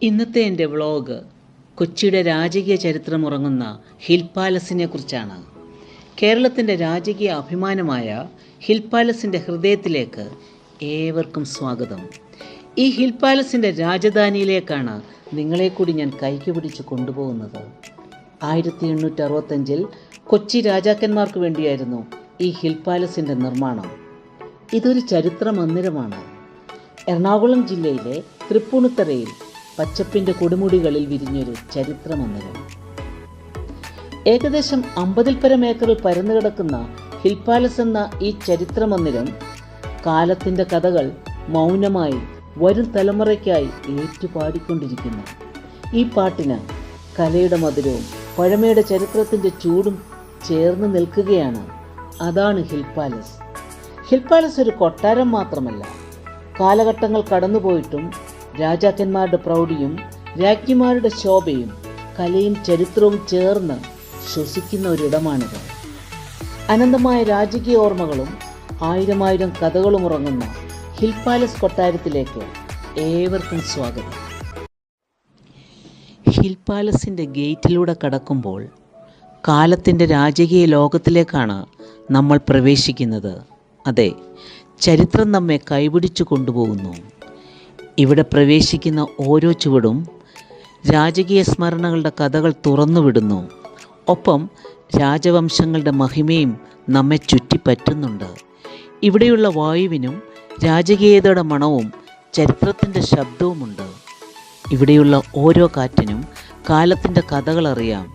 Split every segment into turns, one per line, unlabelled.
ഇന്നത്തെ എൻ്റെ വ്ളോഗ് കൊച്ചിയുടെ രാജകീയ ചരിത്രമുറങ്ങുന്ന ഹിൽ പാലസിനെ കുറിച്ചാണ്. കേരളത്തിൻ്റെ രാജകീയ അഭിമാനമായ ഹിൽ പാലസിൻ്റെ ഹൃദയത്തിലേക്ക് ഏവർക്കും സ്വാഗതം. ഈ ഹിൽ പാലസിൻ്റെ രാജധാനിയിലേക്കാണ് നിങ്ങളെ കൂടി ഞാൻ കൈക്ക് പിടിച്ച് കൊണ്ടുപോകുന്നത്. 1865 കൊച്ചി രാജാക്കന്മാർക്ക് വേണ്ടിയായിരുന്നു ഈ ഹിൽ പാലസിൻ്റെ നിർമ്മാണം. ഇതൊരു ചരിത്ര മന്ദിരമാണ്. എറണാകുളം ജില്ലയിലെ തൃപ്പൂണിത്തുറയിൽ പച്ചപ്പിൻ്റെ കൊടുമുടികളിൽ വിരിഞ്ഞൊരു ചരിത്ര മന്ദിരം. ഏകദേശം 50-ൽ പരം ഏക്കറിൽ പരന്നു കിടക്കുന്ന ഹിൽ പാലസ് എന്ന ഈ ചരിത്ര മന്ദിരം കാലത്തിൻ്റെ കഥകൾ മൗനമായി വരും തലമുറയ്ക്കായി ഏറ്റുപാടിക്കൊണ്ടിരിക്കുന്നു. ഈ പാട്ടിന് കലയുടെ മധുരവും പഴമയുടെ ചരിത്രത്തിൻ്റെ ചൂടും ചേർന്ന് നിൽക്കുകയാണ്. അതാണ് ഹിൽ പാലസ്. ഹിൽ പാലസ് ഒരു കൊട്ടാരം മാത്രമല്ല, കാലഘട്ടങ്ങൾ കടന്നുപോയിട്ടും രാജാക്കന്മാരുടെ പ്രൗഢിയും രാജ്ഞിമാരുടെ ശോഭയും കലയും ചരിത്രവും ചേർന്ന് ശ്വസിക്കുന്ന ഒരിടമാണിത്. അനന്തമായ രാജകീയ ഓർമ്മകളും ആയിരം കഥകളും ഉറങ്ങുന്ന ഹിൽ പാലസ് കൊട്ടാരത്തിലേക്ക് ഏവർക്കും സ്വാഗതം. ഹിൽ പാലസിൻ്റെ ഗേറ്റിലൂടെ കടക്കുമ്പോൾ കാലത്തിൻ്റെ രാജകീയ ലോകത്തിലേക്കാണ് നമ്മൾ പ്രവേശിക്കുന്നത്. അതെ, ചരിത്രം നമ്മെ കൈപിടിച്ചു കൊണ്ടുപോകുന്നു. ഇവിടെ പ്രവേശിക്കുന്ന ഓരോ ചുവടും രാജകീയ സ്മരണകളുടെ കഥകൾ തുറന്നുവിടുന്നു. ഒപ്പം രാജവംശങ്ങളുടെ മഹിമയും നമ്മെ ചുറ്റിപ്പറ്റുന്നുണ്ട്. ഇവിടെയുള്ള വായുവിനും രാജകീയതയുടെ മണവും ചരിത്രത്തിൻ്റെ ശബ്ദവുമുണ്ട്. ഇവിടെയുള്ള ഓരോ കാറ്റിനും കാലത്തിൻ്റെ കഥകളറിയാം.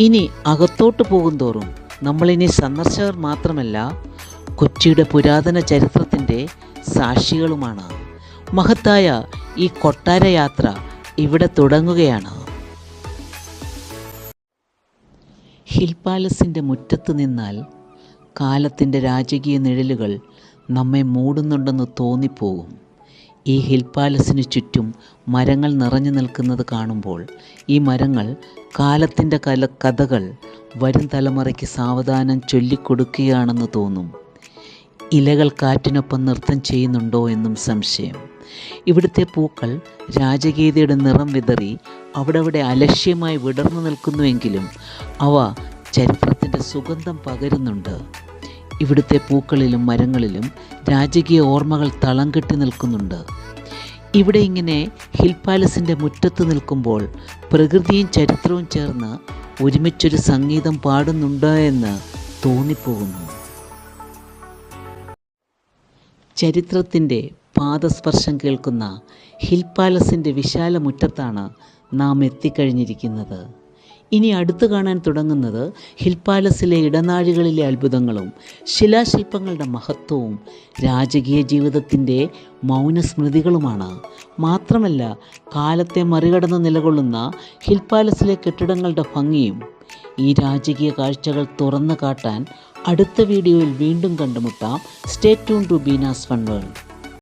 ഇനി അകത്തോട്ട് പോകുന്തോറും നമ്മളിനി സന്ദർശകർ മാത്രമല്ല, കൊച്ചിയുടെ പുരാതന ചരിത്രത്തിൻ്റെ സാക്ഷികളുമാണ്. മഹത്തായ ഈ കൊട്ടാര യാത്ര ഇവിടെ തുടങ്ങുകയാണ്. ഹിൽ പാലസിൻ്റെ മുറ്റത്ത് നിന്നാൽ കാലത്തിൻ്റെ രാജകീയ നിഴലുകൾ നമ്മെ മൂടുന്നുണ്ടെന്ന് തോന്നിപ്പോകും. ഈ ഹിൽ പാലസിന് ചുറ്റും മരങ്ങൾ നിറഞ്ഞു നിൽക്കുന്നത് കാണുമ്പോൾ ഈ മരങ്ങൾ കാലത്തിൻ്റെ കഥകൾ വരും തലമുറയ്ക്ക് സാവധാനം ചൊല്ലിക്കൊടുക്കുകയാണെന്ന് തോന്നും. ഇലകൾ കാറ്റിനൊപ്പം നൃത്തം ചെയ്യുന്നുണ്ടോ എന്നും സംശയം. ഇവിടുത്തെ പൂക്കൾ രാജകീയതയുടെ നിറം വിതറി അവിടെ അലക്ഷ്യമായി വിടർന്നു നിൽക്കുന്നുവെങ്കിലും അവ ചരിത്രത്തിൻ്റെ സുഗന്ധം പകരുന്നുണ്ട്. ഇവിടുത്തെ പൂക്കളിലും മരങ്ങളിലും രാജകീയ ഓർമ്മകൾ തളം കെട്ടി നിൽക്കുന്നുണ്ട്. ഇവിടെ ഇങ്ങനെ ഹിൽ പാലസിൻ്റെ മുറ്റത്ത് നിൽക്കുമ്പോൾ പ്രകൃതിയും ചരിത്രവും ചേർന്ന് ഒരുമിച്ചൊരു സംഗീതം പാടുന്നുണ്ട് എന്ന് തോന്നിപ്പോകുന്നു. ചരിത്രത്തിൻ്റെ പാദസ്പർശം കേൾക്കുന്ന ഹിൽ പാലസിൻ്റെ വിശാല മുറ്റത്താണ് നാം എത്തിക്കഴിഞ്ഞിരിക്കുന്നത്. ഇനി അടുത്ത് കാണാൻ തുടങ്ങുന്നത് ഹിൽ പാലസിലെ ഇടനാഴികളിലെ അത്ഭുതങ്ങളും ശിലാശില്പങ്ങളുടെ മഹത്വവും രാജകീയ ജീവിതത്തിൻ്റെ മൗനസ്മൃതികളുമാണ്. മാത്രമല്ല, കാലത്തെ മറികടന്ന് നിലകൊള്ളുന്ന ഹിൽ പാലസിലെ കെട്ടിടങ്ങളുടെ ഭംഗിയും. ഈ രാജകീയ കാഴ്ചകൾ തുറന്നു കാട്ടാൻ അടുത്ത വീഡിയോയിൽ വീണ്ടും കണ്ടുമുട്ടാം. Stay tune to Beena's fun world.